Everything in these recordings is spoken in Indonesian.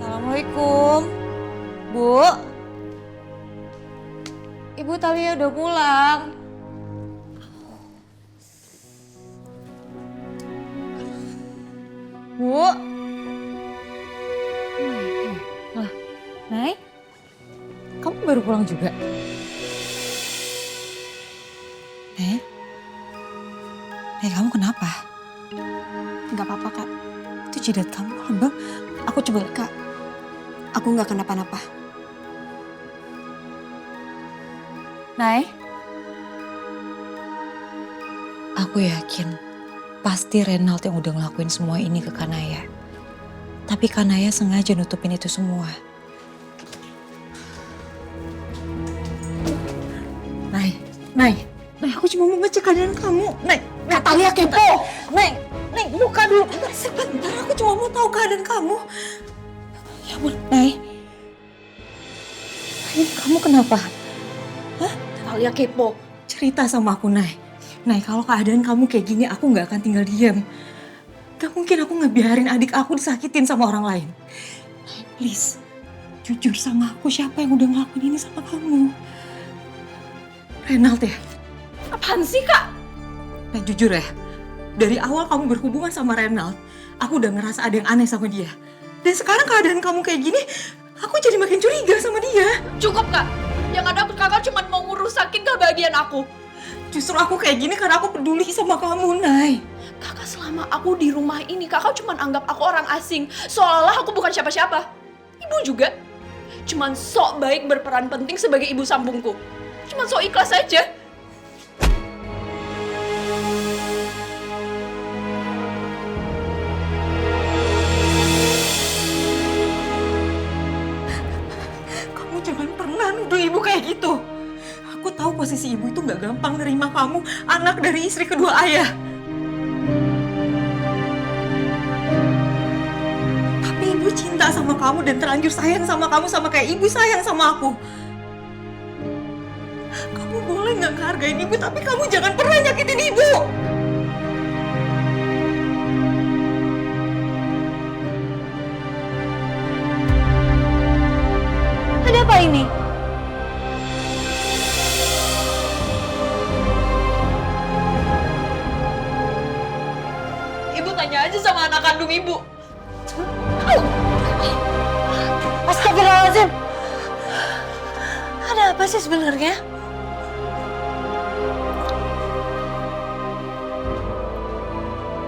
Assalamualaikum, Bu. Ibu Thalia udah pulang. Bu. Lah, Nay, kamu baru pulang juga? Nay, kamu kenapa? Nggak apa-apa, Kak. Itu jidat kamu lembab. Aku coba, Kak. Aku nggak kenapa-napa. Nay, aku yakin pasti Renald yang udah ngelakuin semua ini ke Kanaya. Tapi Kanaya sengaja nutupin itu semua. Nay, aku cuma mau ngecek keadaan kamu. Nay, Thalia kepo. Nay, buka dulu. Sebentar, aku cuma mau tahu keadaan kamu. Ya ampun, Nay, kamu kenapa? Thalia kepo. Cerita sama aku, Nay. Kalau keadaan kamu kayak gini, aku nggak akan tinggal diam. Gak mungkin aku ngebiarin adik aku disakitin sama orang lain. Nay, please, jujur sama aku, siapa yang udah ngelakuin ini sama kamu? Renald ya? Apaan sih, Kak? Nah, jujur ya, dari awal kamu berhubungan sama Renald, aku udah ngerasa ada yang aneh sama dia. Dan sekarang keadaan kamu kayak gini, aku jadi makin curiga sama dia. Cukup, Kak. Yang ada Kakak cuma mau ngerusakin kebahagiaan aku. Justru aku kayak gini karena aku peduli sama kamu, Nay. Kakak selama aku di rumah ini, Kakak cuma anggap aku orang asing. Seolah aku bukan siapa-siapa. Ibu juga. Cuman sok baik berperan penting sebagai ibu sambungku. Cuman sok ikhlas aja. Kamu jangan pernah nuduh ibu kayak gitu. Aku tahu posisi ibu itu gak gampang nerima kamu, anak dari istri kedua ayah. Tapi ibu cinta sama kamu dan terlanjur sayang sama kamu sama kayak ibu sayang sama aku. Kamu boleh gak ngehargain ibu, tapi kamu jangan pernah nyakitin ibu. Ada apa ini? Ibu tanya aja sama anak kandung ibu. Astagfirullahaladzim. Ada apa sih sebenarnya?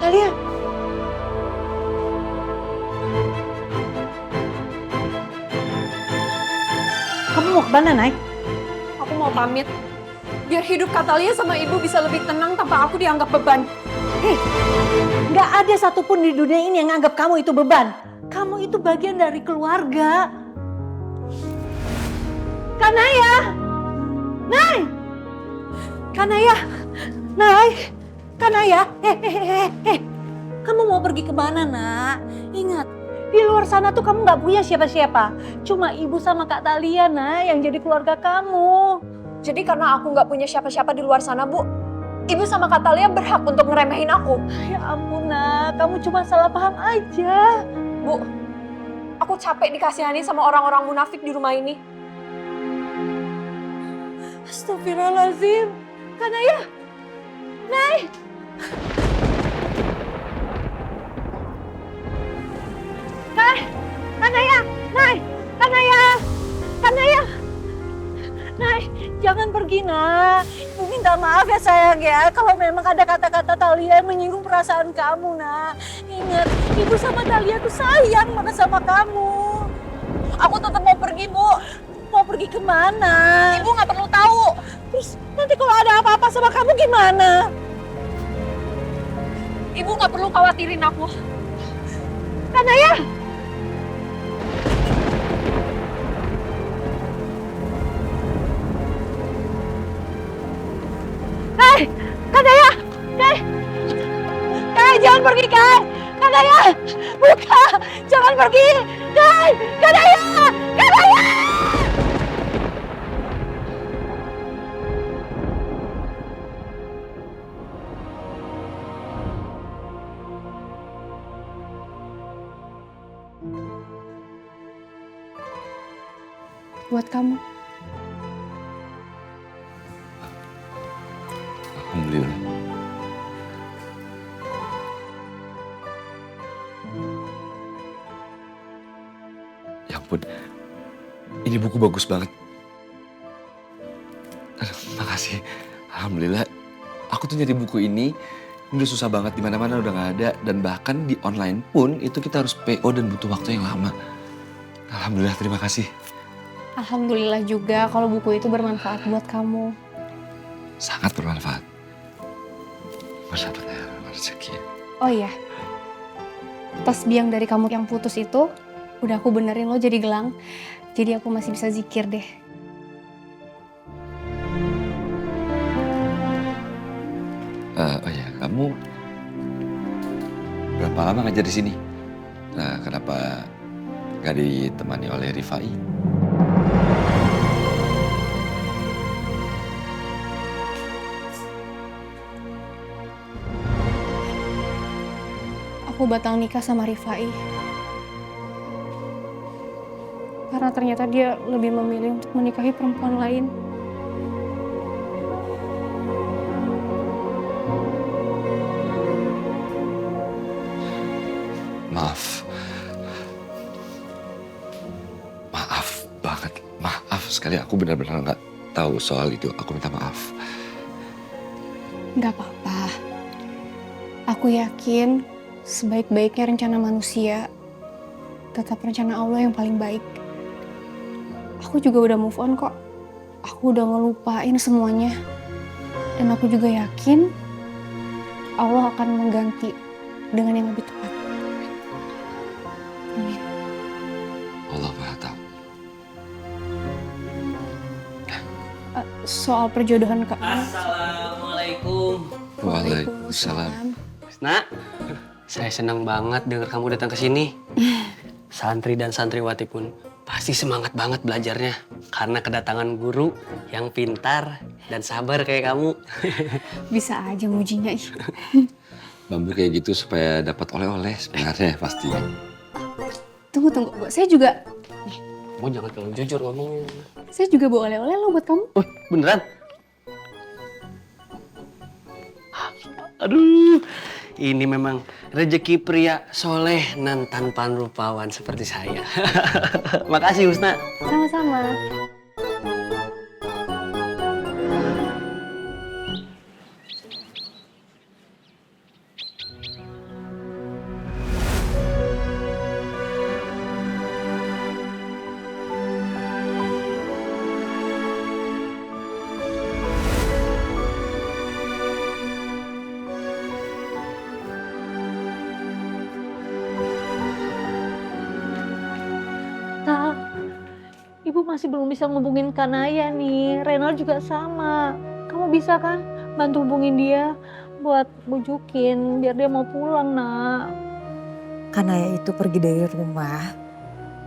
Thalia. Kamu mau kemana, Nay? Aku mau pamit. Biar hidup Kak Thalia sama ibu bisa lebih tenang tanpa aku dianggap beban. Hei, nggak ada satupun di dunia ini yang nganggap kamu itu beban. Kamu itu bagian dari keluarga. Kanaya! Nay! Kanaya! Nay! Kanaya! Kamu mau pergi kemana, Nak? Ingat, di luar sana tuh kamu nggak punya siapa-siapa. Cuma ibu sama Kak Thalia, Nak, yang jadi keluarga kamu. Jadi karena aku nggak punya siapa-siapa di luar sana, Bu, ibu sama Kak Thalia berhak untuk ngeremehin aku. Ya ampun, Nak, kamu cuma salah paham aja. Bu, aku capek dikasihani sama orang-orang munafik di rumah ini. Astagfirullahaladzim. Kanaya! Nay! Nay! Kanaya! Nay! Kanaya! Kanaya! Nay, jangan pergi, Nak. Ibu minta maaf ya, sayang ya. Kalau memang ada kata-kata Thalia yang menyinggung perasaan kamu, Nak. Ingat, ibu sama Thalia tuh sayang banget sama kamu. Aku tetap mau pergi, Bu. Mau pergi kemana? Ibu nggak perlu tahu. Terus nanti kalau ada apa-apa sama kamu gimana? Ibu nggak perlu khawatirin aku. Kanaya! Kai! Kanaya! Kai! Kai, jangan pergi, Kai! Kanaya! Buka! Jangan pergi! Kai! Kanaya! Kanaya! buat kamu. Alhamdulillah. Ya ampun, ini buku bagus banget. Aduh, makasih. Alhamdulillah, aku tuh nyari buku ini udah susah banget, di mana-mana udah nggak ada, dan bahkan di online pun itu kita harus PO dan butuh waktu yang lama. Alhamdulillah, terima kasih. Alhamdulillah juga kalau buku itu bermanfaat buat kamu. Sangat bermanfaat. Bersahabat ya, rezeki. Oh iya, tas biang dari kamu yang putus itu udah aku benerin lo jadi gelang. Jadi aku masih bisa zikir deh. Oh ya, kamu berapa lama ngajar di sini? Nah, kenapa gak ditemani oleh Rifai? Aku batal nikah sama Rifai. Karena ternyata dia lebih memilih untuk menikahi perempuan lain. Maaf. Maaf banget. Maaf sekali, aku benar-benar nggak tahu soal itu. Aku minta maaf. Nggak apa-apa. Aku yakin sebaik-baiknya rencana manusia, tetap rencana Allah yang paling baik. Aku juga udah move on kok. Aku udah ngelupain semuanya. Dan aku juga yakin Allah akan mengganti dengan yang lebih tepat. Amin. Allah Maha Tahu. Soal perjodohan Kak. Assalamualaikum. Waalaikumsalam. Nak, saya senang banget dengar kamu datang ke sini. Santri dan santriwati pun pasti semangat banget belajarnya. Karena kedatangan guru yang pintar dan sabar kayak kamu. Bisa aja mujinya. Bambu kayak gitu supaya dapat oleh-oleh sebenarnya pasti. Tunggu. Saya juga Kamu jangan terlalu jujur ngomongnya. Saya juga bawa oleh-oleh lo buat kamu. Oh, beneran? Aduh, ini memang rezeki pria soleh nan tanpa rupawan seperti saya. Makasih, Husna. Sama-sama. Tak, Ibu masih belum bisa ngubungin Kanaya nih. Renal juga sama. Kamu bisa kan bantu hubungin dia buat bujukin biar dia mau pulang, Nak. Kanaya itu pergi dari rumah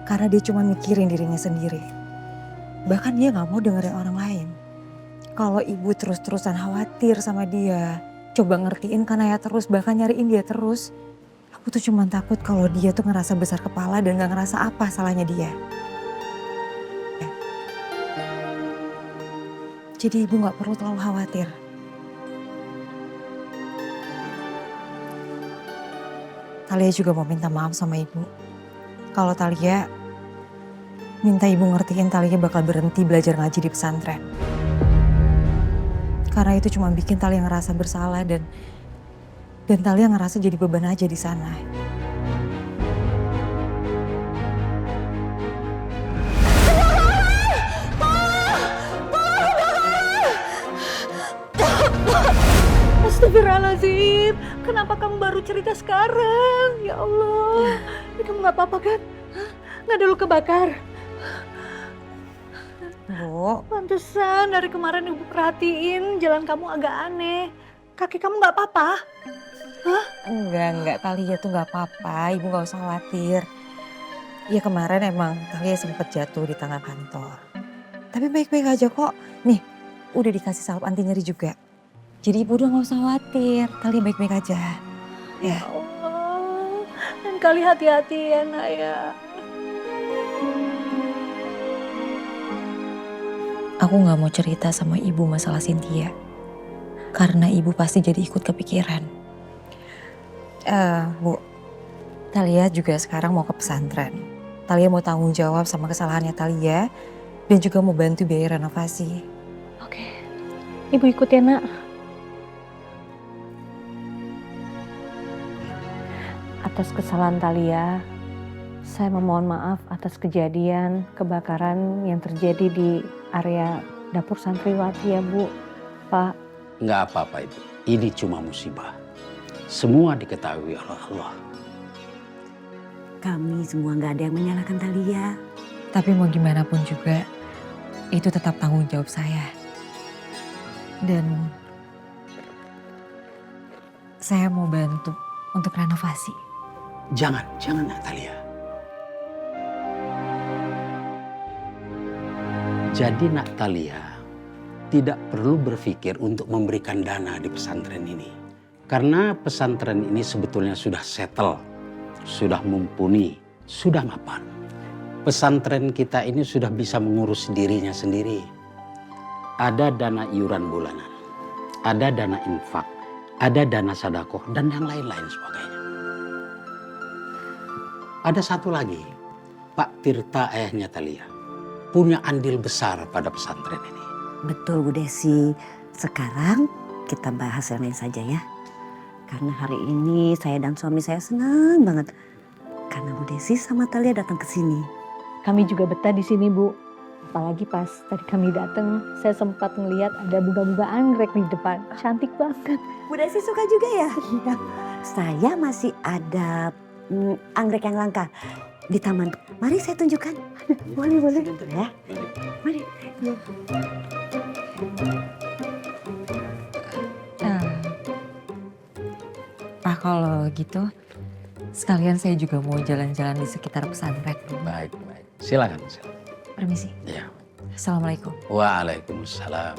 karena dia cuma mikirin dirinya sendiri. Bahkan dia gak mau dengerin orang lain. Kalau ibu terus-terusan khawatir sama dia, coba ngertiin Kanaya terus, bahkan nyariin dia terus. Aku tuh cuma takut kalau dia tuh ngerasa besar kepala dan gak ngerasa apa salahnya dia. Jadi ibu gak perlu terlalu khawatir. Talia juga mau minta maaf sama ibu. Kalau Talia minta ibu ngertiin Talia bakal berhenti belajar ngaji di pesantren. Karena itu cuma bikin Talia ngerasa bersalah dan Talia ngerasa jadi beban aja di sana. Astagfirullahaladzim, kenapa kamu baru cerita sekarang? Ya Allah, kamu gak apa-apa kan? Hah? Gak ada luka bakar? Bu, Pantesan dari kemarin Ibu perhatiin jalan kamu agak aneh. Kaki kamu gak apa-apa? enggak Talia tuh gak apa-apa, ibu gak usah khawatir. Ya kemarin emang Talia sempet jatuh di tengah kantor. Tapi baik-baik aja kok. Nih, udah dikasih salep anti nyeri juga. Jadi ibu udah gak usah khawatir, Talia baik-baik aja. Ya. Ya Allah, dan kali hati-hati ya, Nak ya. aku nggak mau cerita sama ibu masalah Cynthia. Karena ibu pasti jadi ikut kepikiran. Bu, Thalia juga sekarang mau ke pesantren. Thalia mau tanggung jawab sama kesalahannya Thalia dan juga mau bantu biaya renovasi. Oke, Ibu ikut ya, Nak. Atas kesalahan Thalia, saya memohon maaf atas kejadian kebakaran yang terjadi di area dapur santriwati ya, Bu. Pak, Nggak apa-apa Ibu, ini cuma musibah. Semua diketahui oleh Allah. Kami semua nggak ada yang menyalahkan Thalia. Tapi mau gimana pun juga, itu tetap tanggung jawab saya. Dan saya mau bantu untuk renovasi. Jangan Natalia. Jadi Natalia tidak perlu berpikir untuk memberikan dana di pesantren ini. Karena pesantren ini sebetulnya sudah settle, sudah mumpuni, sudah mapan. Pesantren kita ini sudah bisa mengurus dirinya sendiri. Ada dana iuran bulanan, ada dana infak, ada dana sedekah dan yang lain-lain sebagainya. Ada satu lagi, Pak Tirta ayahnya Thalia punya andil besar pada pesantren ini. Betul Bu Desi. Sekarang kita bahas yang lain saja ya. Karena hari ini saya dan suami saya senang banget. Karena Bu Desi sama Thalia datang ke sini. kami juga betah di sini, Bu. Apalagi pas tadi kami datang, saya sempat ngelihat ada bunga-bunga anggrek di depan. Cantik banget. Bu Desi suka juga ya? Iya. Saya masih ada anggrek yang langka di taman. Mari saya tunjukkan. Boleh. Ya. Mari. Pak, kalau gitu sekalian saya juga mau jalan-jalan di sekitar pesantren. Baik. Silakan. Permisi. Ya. Assalamualaikum. Waalaikumsalam.